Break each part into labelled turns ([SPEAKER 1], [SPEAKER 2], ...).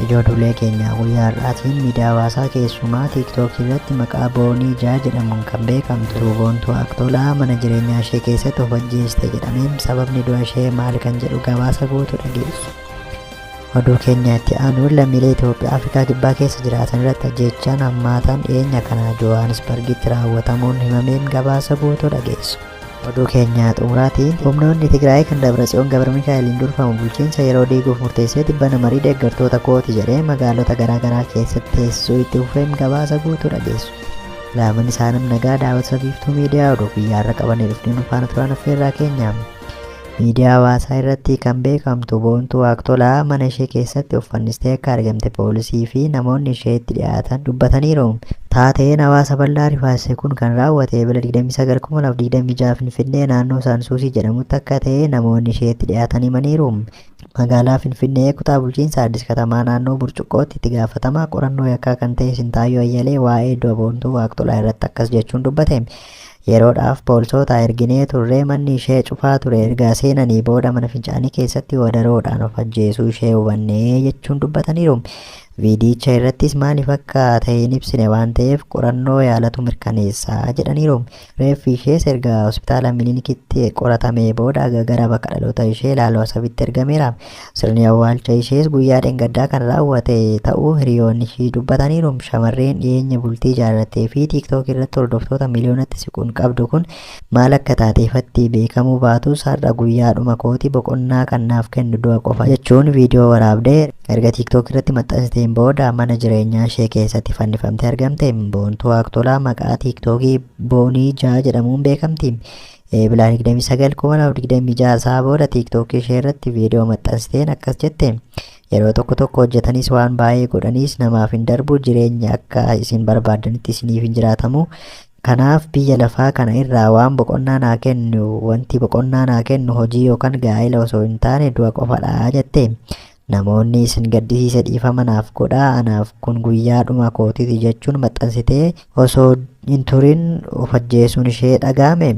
[SPEAKER 1] Viidiyoo duulee keenyaa guyyaa har'aatiin miidiyaa hawaasaa keessumaa tiiktookii irratti maqaa Boonii Jaa jedhamuun kan beekamtu Boontuu Aktolaa mana jireenyaa ishee keessatti of ajjeeste jedhameen sababni du'a ishee maali kan jedhu gabaasa guutuu dhageessu. Oduu keenyaatti aanuun lammiilee Itoophiyaa Afrikaa Kibbaa keessa jiraatan irratti ajjeechaan hammaataan dhiyeenya kana Johannesburgitti raawwatamuun himameen gabaasa guutuu dhageessu. Oduu keenya xumuraatiin humnoonni Tigraay kan Dabratsiyoon Gabramikaa'eliin durfamu bulchiinsa yeroo diiguuf murteessee dhibbana marii deeggartoota kooti jedhee magaalota garaagaraa keessatti teessisuu itti fufeen gabaasa guutuu dhageessu. Laaman isaa nagaa daawwatsa biiftuu miidiyaa oduu guyyaarra qabanii dhufneen faana turan affeerraa keenya. Miidiyaa hawaasaa irratti kan beekamtu Boontuu Aktolaa mana ishee keessatti uffannistee akka argamte poolisii fi namoonni isheetti dhiyaatan dubbataniiru. Taateen hawaasa bal'aa rifaasise kun kan raawwate bila 29/2026 Finfinnee naannoo Saansuusii jedhamutti akka ta'e namoonni isheetti dhiyaatan himaniiru. Magaalaa Finfinnee kutaa bulchiinsa Addis Katamaa naannoo Burcuqqootti itti gaafatamaa qorannoo yakkaa kan ta'e Sintaayyoo Ayyalee waa'ee du'a Boontuu Aktolaa irratti akkas jechuun dubbate. Yeroodhaaf poolisoota erginee turree manni ishee cufaa ture erga seenanii booda mana fincaanii keessatti wadaroodhaan of ajjeesuu ishee hubannee jechuun dubbataniiru. Viidiyicha irrattis maaliif akka ta'e hin ibsine waan ta'eef qorannoo yaalatu mirkaneessaa jedhaniiru. Reeffi ishees erga hospitaala Minilikitti qoratamee booda gara bakka dhaloota ishee Laaloo Asabitti ergameera. Sirni awwaalcha ishees guyyaa dheengaddaa kan raawwate ta'uu hiriyoonni ishee dubbataniiru. Shamarreen dhiyeenya bultii jaarrattee fi tiiktookii irratti hordoftoota miliyoonatti siquun qabdu kun maal akka taateeffatti beekamuu baatus har'a guyyaadhuma kooti boqonnaa kan naaf kennu du'a qofa jechuun viidiyoo waraabdee erga tiiktookii irratti maxxansitee booda mana jireenyaa ishee keessatti fannifamtee argamte. Boontuu Aktolaa maqaa tiiktookii Boonii Jaa jedhamuun beekamti. Bilaa 29/2026 isaa booda tiiktookii ishee irratti viidiyoo maxxansiteen akkas jette. Yeroo tokko hojjetanis waan baay'ee godhanis namaaf hin darbu, jireenya akka isin barbaadanitti isiniif hin jiraatamu. Kanaaf biyya lafaa kana irraa waan boqonnaa naa kennu wanti boqonnaa naa kennu hojii yookaan gaa'ela osoo hin taane du'a qofadha jette. Namoonni isin gaddisiise dhiifama naaf godhaa, anaaf kun guyyaadhuma kootiiti jechuun maxxansitee osoo hin turin of ajjeesuun ishee dhaga'ame.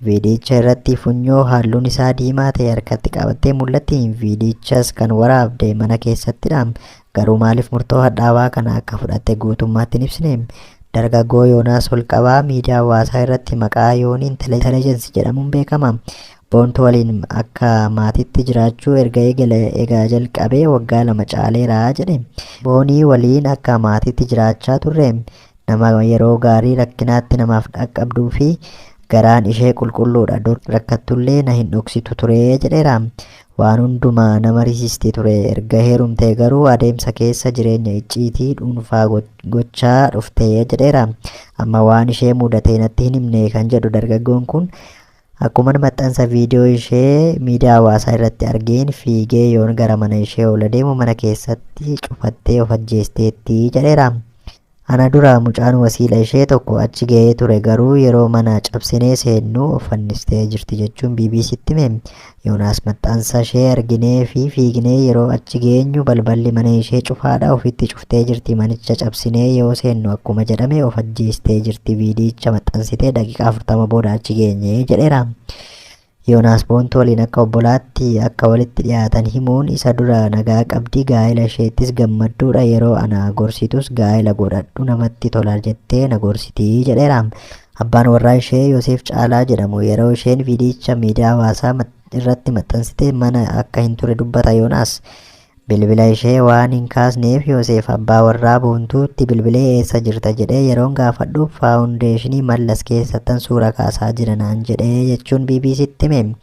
[SPEAKER 1] Viidiyicha irratti funyoo halluun isaa diimaa ta'e harkatti qabattee mul'atti. Viidiyichas kan waraabde mana keessattidha. Garuu maaliif murtoo hadhaawaa kana akka fudhatte guutummaatti hin ibsine. Dargaggoo Yoonaas Olqabaa miidiyaa hawaasaa irratti maqaa Yoonii Intelligensi jedhamuun beekama. Boontuu waliin akka maatiitti jiraachuu egaa jalqabee waggaa 2 caaleera jedhe. Boonii waliin akka maatiitti jiraachaa turre. Nama yeroo gaarii rakkinaatti namaaf dhaqqabduu fi garaan ishee qulqulluudha. Dur rakkattullee na hin dhoksitu ture jedheera. Waan hundumaa nama risisti ture. Erga heerumtee garuu adeemsa keessa jireenya icciitii dhuunfaa gochaa dhufte jedheera. Amma waan ishee mudatee natti hin himne kan jedhu dargaggoon kun akkuma maxxansa viidiyoo ishee miidiyaa hawaasaa irratti argeen fiigee yoon gara mana ishee ol deemu mana keessatti cufattee of ajjeesteetti jedheera. Ana dura mucaan wasiila ishee tokko achi ga'ee ture, garuu yeroo mana cabsinee seennu fannistee jirti jechuun BBC'tti hime. Yoonaas maxxansa ishee arginee fi fiignee yeroo achi geenyu balballi mana ishee cufaadha, ofitti cuftee jirti. Manicha cabsinee yoo seennu akkuma jedhame of ajjeestee jirti. Viidiyicha maxxansitee daqiiqaa 40 booda achi geenye jedheera. Yoonaas Boontuu waliin akka obbolaatti akka walitti dhiyaatan himuun isa dura nagaa qabdi, gaa'ela isheettis gammadduudha. Yeroo ana gorsitus gaa'ela godhadhu namatti tola jettee na gorsitii jedheera. Abbaan warraa ishee Yoosef Caalaa jedhamu yeroo isheen viidiyicha miidiyaa hawaasaa irratti maxxansite mana akka hin turre dubbata. Yoonaas bilbila ishee waan hin kaasneef Yoosef abbaa warraa Boontuutti bilbilee eessa jirta jedhee yeroon gaafadhu faawundeeshinii Mallas keessattan suura kaasaa jira naan jedhee jechuun BBC'tti hime.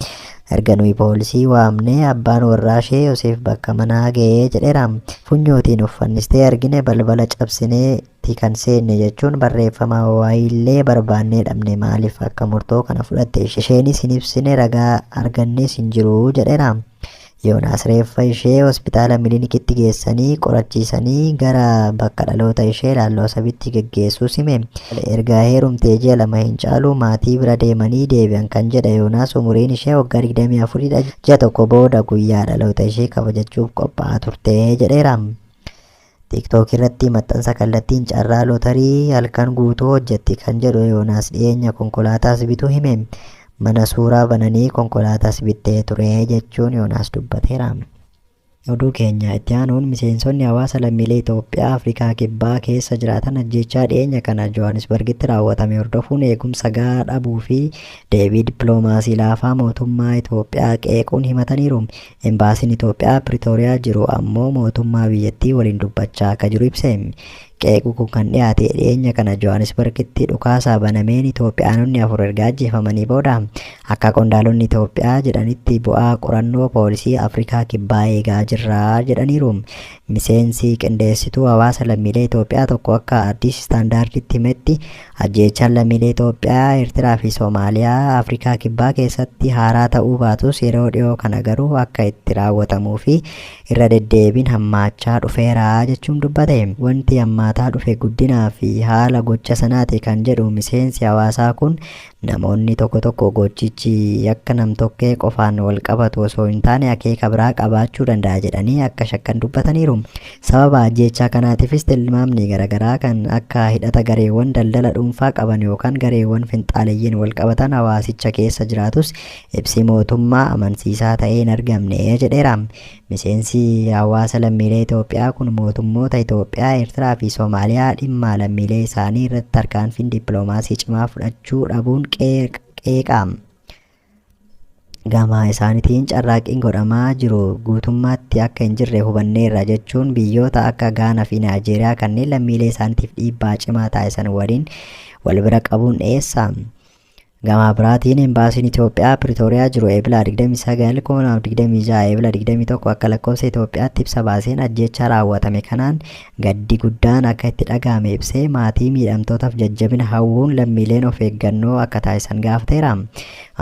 [SPEAKER 1] Erga nuyi poolisii waamnee abbaan warraa ishee Yoosef bakka manaa ga'ee jedheera. Funyootiin uffannistee argine balbala cabsineetti kan seenne jechuun barreeffama waayillee barbaannee dhabne maaliif akka murtoo kana fudhatte isheenis hin ibsine ragaa argannes hin jiru jedheera. Yoonaas reeffa ishee hospitaala Minilikitti geessanii qorachiisanii gara bakka dhaloota ishee Laaloo Asabitti geggeessuus hime. Erga heerumtee ji'a 2 hin caalu maatii bira deemanii deebi'an kan jedhe Yoonaas umuriin ishee waggaa 24dha. Ji'a tokko booda guyyaa dhaloota ishee kabajachuuf qophaa'aa turte jedheera. Tiiktookii irratti maxxansa kallattiin carraa lootarii halkan guutuu hojjetti kan jedhu Yoonaas dhiyeenya konkolaataas bituu hime. Mana suuraa bananii konkolaataas bittee ture jechuun Yoonaas dubbateera. Oduu keenya itti aanuun miseensonni hawaasa lammiilee Itoophiyaa Afrikaa Kibbaa keessa jiraatan ajjechaa dhiyeenya kana Johannesburgitti raawwatame hordofuun eegumsa gahaa dhabuu fi deebii dippiloomaasii laafaa mootummaa Itoophiyaa qeequun himataniiru. Embaasiin Itoophiyaa Piriitooriyaa jiru ammoo mootummaa biyyattii waliin dubbachaa akka jiru ibse. Qeequ kun kan dhiyaate dhiyeenya kana Johannesburgitti dhukaasaa banameen Itoophiyaanonni 4 erga ajjeefamanii booda akka qondaalonni Itoophiyaa jedhanitti bu'aa qorannoo poolisii Afrikaa Kibbaa eegaa jirra jedhaniiru. Miseensi qindeessituu hawaasa lammiilee Itoophiyaa tokko akka Addis Istaandaarditti himetti ajjeechaan lammiilee Itoophiyaa, Eertiraa fi Soomaaliyaa Afrikaa Kibbaa keessatti haaraa ta'uu baatus yeroo dhiyoo kana garuu akka itti raawwatamuu fi irra deddeebiin hammaachaa dhufeera jechuun dubbate. Wanti hammaataa dhufe guddinaa fi haala gocha sanaati kan jedhu miseensi hawaasaa kun namoonni tokko tokko gochichi akka nam-tokkee qofaan wal qabatu osoo hin taane akeeka biraa qabaachuu danda'a jedhanii akka shakkan dubbataniiru. Sababa ajjeechaa kanaatiifis tilmaamni garaagaraa kan akka hidhata gareewwan daldala dhuunfaa qaban yookaan gareewwan finxaaleeyyiin wal qabatan hawaasicha keessa jiraatus ibsi mootummaa amansiisaa ta'ee hin argamne jedheera. Miseensi hawaasa lammiilee Itoophiyaa kun mootummoota Itoophiyaa, Eertiraa fi Soomaaliyaa dhimma lammiilee isaanii irratti tarkaanfiin dippiloomaasii cimaa fudhachuu dhabuun qeeqa. Gama isaaniitiin carraaqqiin godhamaa jiru guutummaatti akka hin jirre hubanneerra jechuun biyyoota akka Gaanaa fi Naayijeeriyaa kanneen lammiilee isaaniitiif dhiibbaa cimaa taasisan waliin wal bira qabuun dhiyeessa. Gama biraatiin embaasiin Itoophiyaa Piriitooriyaa jiru eebila 29 eebila 21 akka lakkoofsa Itoophiyaatti ibsa baaseen ajjeechaa raawwatame kanaan gaddi guddaan akka itti dhagahame ibsee maatii miidhamtootaaf jajjabina hawwuun lammiileen of eeggannoo akka taasisan gaafateera.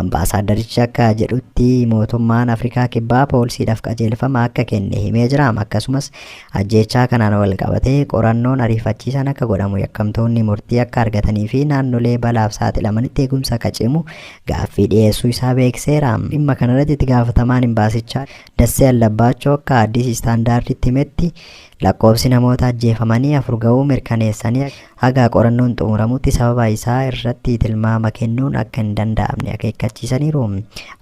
[SPEAKER 1] Ambaasaaddarichi akka jedhutti mootummaan Afrikaa Kibbaa poolisiidhaaf qajeelfama akka kenne himee jira. Akkasumas ajjeechaa kanaan wal qabatee qorannoon ariifachiisan akka godhamu, yakkamtoonni murtii akka argatanii fi naannolee balaaf saaxilamanitti eegumsa akka cimu gaaffii dhiyeessuu isaa beekseera. Dhimma kanarratti itti gaafatamaan imbaasichaa Dassee Allabbaachoo akka Addis Istaandaarditti himetti lakkoofsi namoota ajjeefamanii 4 ga'uu mirkaneessanii haga qorannoon xumuramutti sababa isaa irratti tilmaama kennuun akka hin danda'amne akeekkachiisaniiru.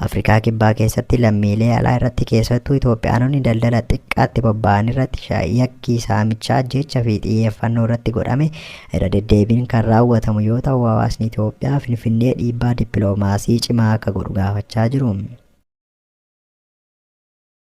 [SPEAKER 1] Afrikaa Kibbaa keessatti lammiilee alaa irratti keessattuu Itoophiyaanonni daldala xiqqaatti bobba'an irratti yakki saamichaa, ajjeechaa fi xiyyeeffannoo irratti godhame irra deddeebiin kan raawwatamu yoo ta'u hawaasni Itoophiyaa Finfinnee dhiibbaa dippiloomaasii cimaa akka godhu gaafachaa jiru.